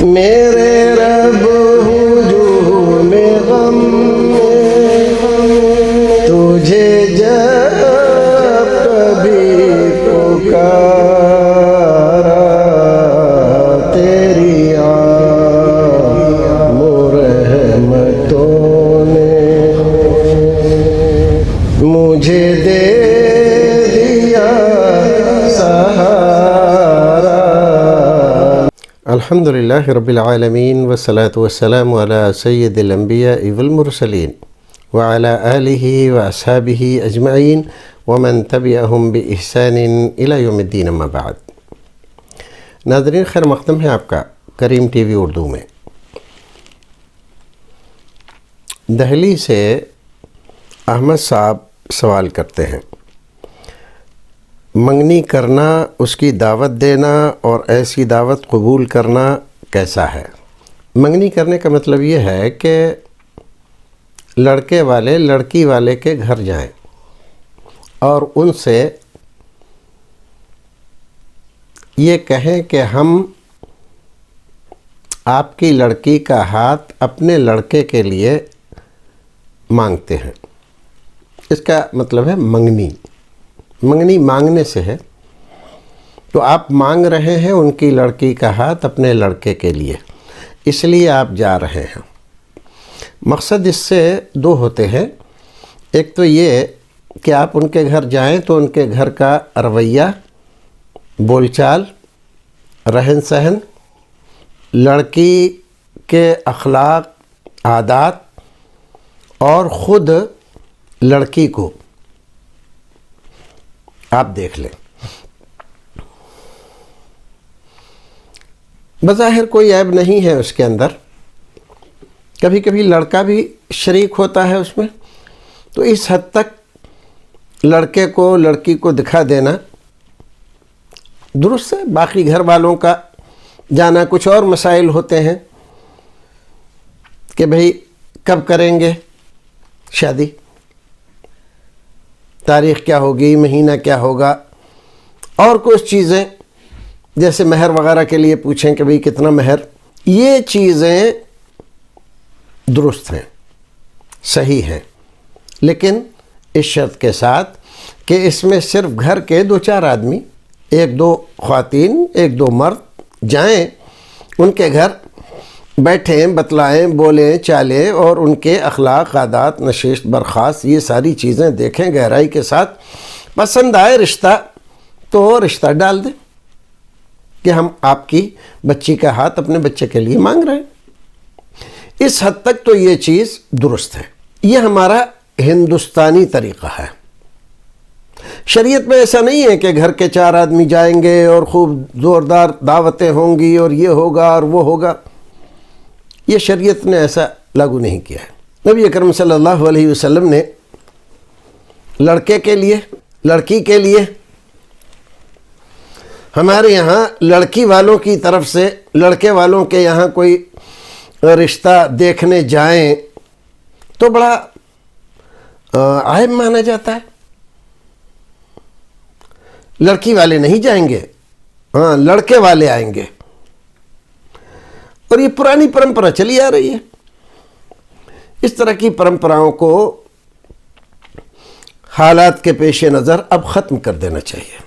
میرے رب ہجوم غم تجھے جب کبھی پکارا تیری عام رحمتوں نے مجھے دے دیا سہارا۔ الحمدللہ رب العالمین والصلاة والسلام علی سید الانبیاء والمرسلین وعلی آلہ واصحابہ اجمعین ومن تبعہم بإحسان الی یوم الدین اما بعد۔ ناظرین، خیر مقدم ہے آپ کا کریم ٹی وی اردو میں۔ دہلی سے احمد صاحب سوال کرتے ہیں، منگنی کرنا، اس کی دعوت دینا اور ایسی دعوت قبول کرنا کیسا ہے؟ منگنی کرنے کا مطلب یہ ہے کہ لڑکے والے لڑکی والے کے گھر جائیں اور ان سے یہ کہیں کہ ہم آپ کی لڑکی کا ہاتھ اپنے لڑکے کے لیے مانگتے ہیں۔ اس کا مطلب ہے منگنی۔ منگنی مانگنے سے ہے، تو آپ مانگ رہے ہیں ان کی لڑکی کا ہاتھ اپنے لڑکے کے لیے، اس لیے آپ جا رہے ہیں۔ مقصد اس سے دو ہوتے ہیں، ایک تو یہ کہ آپ ان کے گھر جائیں تو ان کے گھر کا رویہ، بول چال، رہن سہن، لڑکی کے اخلاق، عادات اور خود لڑکی کو آپ دیکھ لیں۔ بظاہر کوئی عیب نہیں ہے اس کے اندر، کبھی کبھی لڑکا بھی شریک ہوتا ہے اس میں، تو اس حد تک لڑکے کو لڑکی کو دکھا دینا درست ہے۔ باقی گھر والوں کا جانا، کچھ اور مسائل ہوتے ہیں کہ بھئی کب کریں گے شادی، تاریخ کیا ہوگی، مہینہ کیا ہوگا، اور کچھ چیزیں جیسے مہر وغیرہ کے لیے پوچھیں کہ بھئی کتنا مہر۔ یہ چیزیں درست ہیں، صحیح ہیں، لیکن اس شرط کے ساتھ کہ اس میں صرف گھر کے دو چار آدمی، ایک دو خواتین، ایک دو مرد جائیں ان کے گھر، بیٹھیں، بتلائیں، بولیں، چالیں اور ان کے اخلاق، عادات، نشست، برخاست، یہ ساری چیزیں دیکھیں گہرائی کے ساتھ۔ پسند آئے رشتہ تو رشتہ ڈال دیں کہ ہم آپ کی بچی کا ہاتھ اپنے بچے کے لیے مانگ رہے ہیں۔ اس حد تک تو یہ چیز درست ہے۔ یہ ہمارا ہندوستانی طریقہ ہے۔ شریعت میں ایسا نہیں ہے کہ گھر کے چار آدمی جائیں گے اور خوب زوردار دعوتیں ہوں گی اور یہ ہوگا اور وہ ہوگا۔ یہ شریعت نے ایسا لاگو نہیں کیا ہے۔ نبی اکرم صلی اللہ علیہ وسلم نے لڑکے کے لیے، لڑکی کے لیے، ہمارے یہاں لڑکی والوں کی طرف سے لڑکے والوں کے یہاں کوئی رشتہ دیکھنے جائیں تو بڑا عیب مانا جاتا ہے۔ لڑکی والے نہیں جائیں گے، ہاں لڑکے والے آئیں گے، اور یہ پرانی پرمپرا چلی آ رہی ہے۔ اس طرح کی پرمپراؤں کو حالات کے پیش نظر اب ختم کر دینا چاہیے،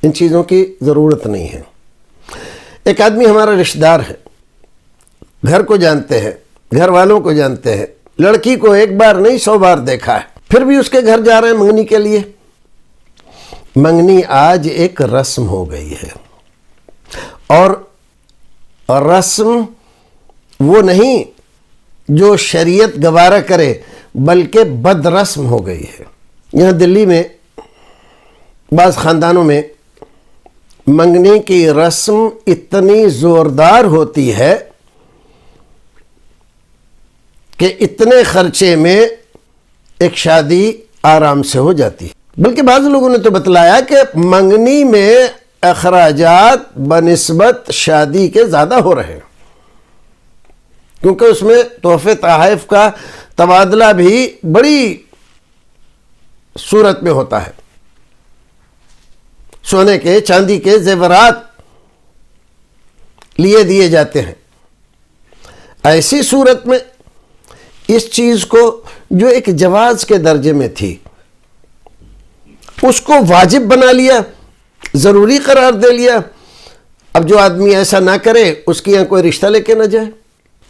ان چیزوں کی ضرورت نہیں ہے۔ ایک آدمی ہمارا رشتہ دار ہے، گھر کو جانتے ہیں، گھر والوں کو جانتے ہیں، لڑکی کو ایک بار نہیں 100 بار دیکھا ہے، پھر بھی اس کے گھر جا رہے ہیں منگنی کے لیے۔ منگنی آج ایک رسم ہو گئی ہے، اور رسم وہ نہیں جو شریعت گوارا کرے، بلکہ بد رسم ہو گئی ہے۔ یہاں دلی میں بعض خاندانوں میں منگنی کی رسم اتنی زوردار ہوتی ہے کہ اتنے خرچے میں ایک شادی آرام سے ہو جاتی ہے۔ بلکہ بعض لوگوں نے تو بتلایا کہ منگنی میں اخراجات بنسبت شادی کے زیادہ ہو رہے ہیں، کیونکہ اس میں تحفے تحائف کا تبادلہ بھی بڑی صورت میں ہوتا ہے، سونے کے، چاندی کے زیورات لیے دیے جاتے ہیں۔ ایسی صورت میں اس چیز کو جو ایک جواز کے درجے میں تھی اس کو واجب بنا لیا، ضروری قرار دے لیا۔ اب جو آدمی ایسا نہ کرے اس کی یہاں کوئی رشتہ لے کے نہ جائے،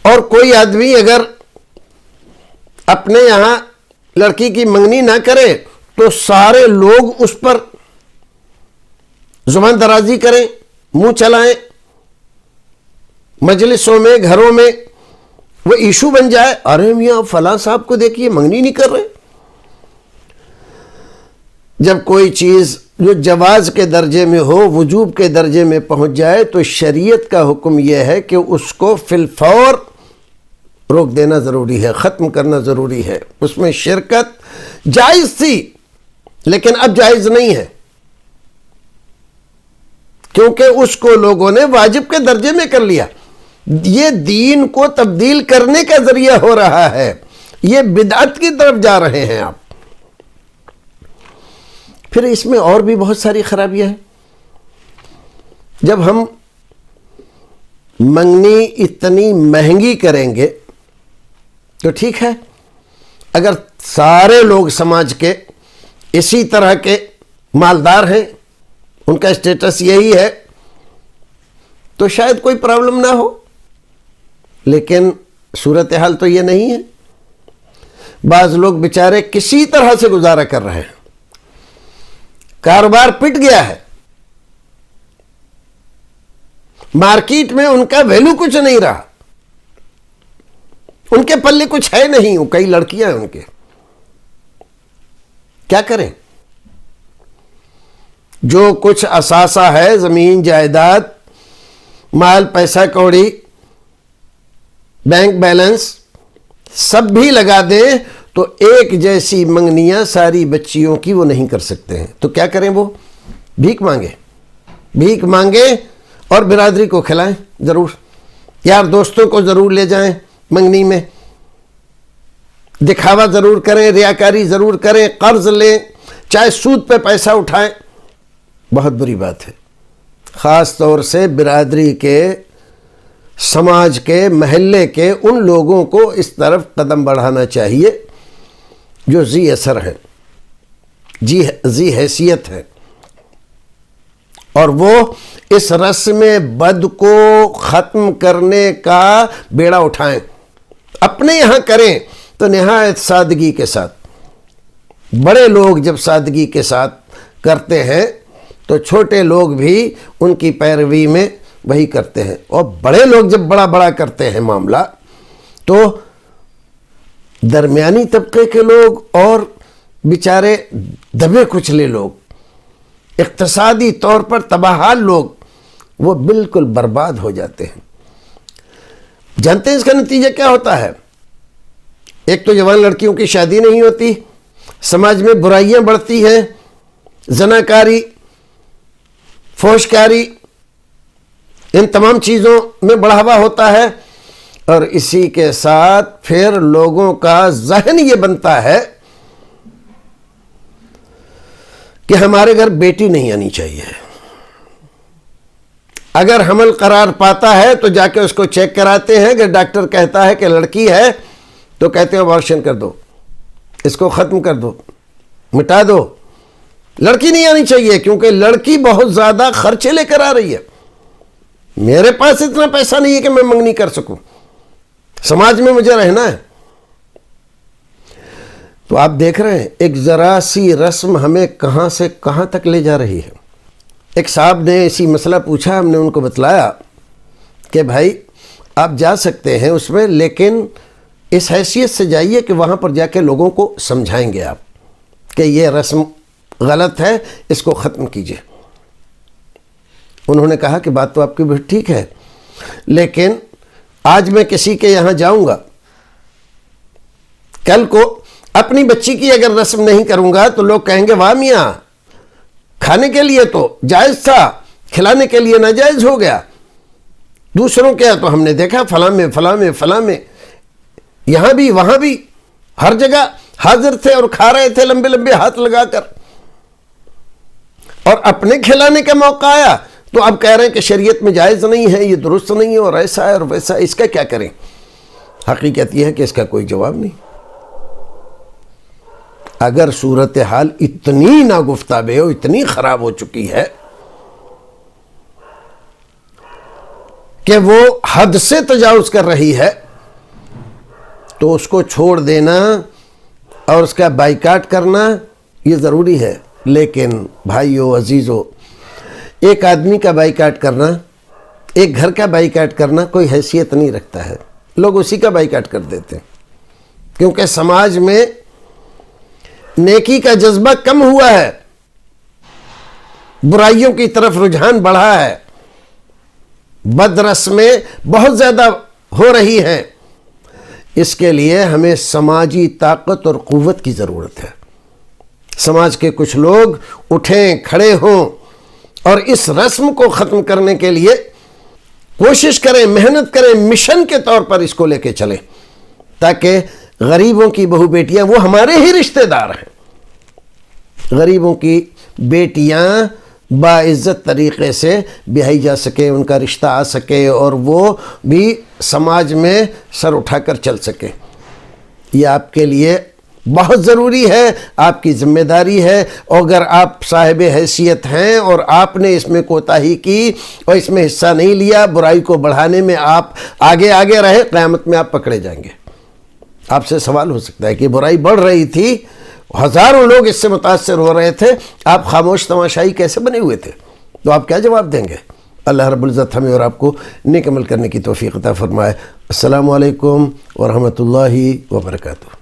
اور کوئی آدمی اگر اپنے یہاں لڑکی کی منگنی نہ کرے تو سارے لوگ اس پر زبان درازی کریں، منہ چلائیں، مجلسوں میں گھروں میں وہ ایشو بن جائے، ارے میاں فلاں صاحب کو دیکھیے منگنی نہیں کر رہے۔ جب کوئی چیز جو جواز کے درجے میں ہو، وجوب کے درجے میں پہنچ جائے تو شریعت کا حکم یہ ہے کہ اس کو فی الفور روک دینا ضروری ہے، ختم کرنا ضروری ہے۔ اس میں شرکت جائز تھی لیکن اب جائز نہیں ہے، کیونکہ اس کو لوگوں نے واجب کے درجے میں کر لیا۔ یہ دین کو تبدیل کرنے کا ذریعہ ہو رہا ہے، یہ بدعت کی طرف جا رہے ہیں آپ۔ پھر اس میں اور بھی بہت ساری خرابیاں ہیں۔ جب ہم منگنی اتنی مہنگی کریں گے تو ٹھیک ہے، اگر سارے لوگ سماج کے اسی طرح کے مالدار ہیں، ان کا اسٹیٹس یہی ہے، تو شاید کوئی پرابلم نہ ہو، لیکن صورتحال تو یہ نہیں ہے۔ بعض لوگ بیچارے کسی طرح سے گزارا کر رہے ہیں، کاروبار پٹ گیا ہے، مارکیٹ میں ان کا ویلیو کچھ نہیں رہا، ان کے پلے کچھ ہے نہیں، وہ کئی لڑکیاں ہیں ان کے، کیا کریں؟ جو کچھ اثاثہ ہے، زمین جائیداد، مال پیسہ کوڑی، بینک بیلنس سب بھی لگا دیں تو ایک جیسی منگنیاں ساری بچیوں کی وہ نہیں کر سکتے ہیں، تو کیا کریں؟ وہ بھیک مانگیں اور برادری کو کھلائیں، ضرور یار دوستوں کو ضرور لے جائیں منگنی میں، دکھاوا ضرور کریں، ریاکاری ضرور کریں، قرض لیں، چاہے سود پہ پیسہ اٹھائیں۔ بہت بری بات ہے، خاص طور سے برادری کے، سماج کے، محلے کے ان لوگوں کو اس طرف قدم بڑھانا چاہیے جو ذی اثر ہیں، ذی حیثیت ہے، اور وہ اس رسم بد کو ختم کرنے کا بیڑا اٹھائیں، اپنے یہاں کریں تو نہایت سادگی کے ساتھ۔ بڑے لوگ جب سادگی کے ساتھ کرتے ہیں تو چھوٹے لوگ بھی ان کی پیروی میں وہی کرتے ہیں، اور بڑے لوگ جب بڑا کرتے ہیں معاملہ تو درمیانی طبقے کے لوگ اور بیچارے دبے کچلے لوگ، اقتصادی طور پر تباہال لوگ، وہ بالکل برباد ہو جاتے ہیں۔ جانتے ہیں اس کا نتیجہ کیا ہوتا ہے؟ ایک تو جوان لڑکیوں کی شادی نہیں ہوتی، سماج میں برائیاں بڑھتی ہیں، زناکاری، فحشکاری، ان تمام چیزوں میں بڑھاوا ہوتا ہے، اور اسی کے ساتھ پھر لوگوں کا ذہن یہ بنتا ہے کہ ہمارے گھر بیٹی نہیں آنی چاہیے۔ اگر حمل قرار پاتا ہے تو جا کے اس کو چیک کراتے ہیں، کہ ڈاکٹر کہتا ہے کہ لڑکی ہے تو کہتے ہیں ابارشن کر دو، اس کو ختم کر دو، مٹا دو، لڑکی نہیں آنی چاہیے، کیونکہ لڑکی بہت زیادہ خرچے لے کر آ رہی ہے، میرے پاس اتنا پیسہ نہیں ہے کہ میں منگنی کر سکوں، سماج میں مجھے رہنا ہے۔ تو آپ دیکھ رہے ہیں ایک ذرا سی رسم ہمیں کہاں سے کہاں تک لے جا رہی ہے۔ ایک صاحب نے اسی مسئلہ پوچھا، ہم نے ان کو بتلایا کہ بھائی آپ جا سکتے ہیں اس میں، لیکن اس حیثیت سے جائیے کہ وہاں پر جا کے لوگوں کو سمجھائیں گے آپ کہ یہ رسم غلط ہے، اس کو ختم کیجئے۔ انہوں نے کہا کہ بات تو آپ کی بھی ٹھیک ہے، لیکن آج میں کسی کے یہاں جاؤں گا، کل کو اپنی بچی کی اگر رسم نہیں کروں گا تو لوگ کہیں گے واہ میاں، کھانے کے لیے تو جائز تھا، کھلانے کے لیے ناجائز ہو گیا۔ دوسروں کے تو ہم نے دیکھا فلاں میں یہاں بھی وہاں بھی ہر جگہ حاضر تھے اور کھا رہے تھے لمبے لمبے ہاتھ لگا کر، اور اپنے کھلانے کا موقع آیا تو اب کہہ رہے ہیں کہ شریعت میں جائز نہیں ہے، یہ درست نہیں ہے، اور ایسا ہے اور ویسا ہے، اس کا کیا کریں؟ حقیقت یہ ہے کہ اس کا کوئی جواب نہیں۔ اگر صورتحال اتنی ناگفتہ ہو، اتنی خراب ہو چکی ہے کہ وہ حد سے تجاوز کر رہی ہے، تو اس کو چھوڑ دینا اور اس کا بائیکاٹ کرنا یہ ضروری ہے۔ لیکن بھائیو عزیزو، ایک آدمی کا بائیکاٹ کرنا، ایک گھر کا بائیکاٹ کرنا کوئی حیثیت نہیں رکھتا ہے، لوگ اسی کا بائیکاٹ کر دیتے ہیں، کیونکہ سماج میں نیکی کا جذبہ کم ہوا ہے، برائیوں کی طرف رجحان بڑھا ہے، بد رسمیں بہت زیادہ ہو رہی ہیں۔ اس کے لیے ہمیں سماجی طاقت اور قوت کی ضرورت ہے۔ سماج کے کچھ لوگ اٹھیں، کھڑے ہوں اور اس رسم کو ختم کرنے کے لیے کوشش کریں، محنت کریں، مشن کے طور پر اس کو لے کے چلیں، تاکہ غریبوں کی بہو بیٹیاں، وہ ہمارے ہی رشتہ دار ہیں، غریبوں کی بیٹیاں باعزت طریقے سے بیائی جا سکے، ان کا رشتہ آ سکے اور وہ بھی سماج میں سر اٹھا کر چل سکے۔ یہ آپ کے لیے بہت ضروری ہے، آپ کی ذمہ داری ہے، اور اگر آپ صاحب حیثیت ہیں اور آپ نے اس میں کوتاہی کی اور اس میں حصہ نہیں لیا، برائی کو بڑھانے میں آپ آگے رہے، قیامت میں آپ پکڑے جائیں گے۔ آپ سے سوال ہو سکتا ہے کہ برائی بڑھ رہی تھی، ہزاروں لوگ اس سے متاثر ہو رہے تھے، آپ خاموش تماشائی کیسے بنے ہوئے تھے؟ تو آپ کیا جواب دیں گے؟ اللہ رب العزت ہمیں اور آپ کو نیک عمل کرنے کی توفیق عطا فرمائے۔ السلام علیکم ورحمۃ اللہ وبرکاتہ۔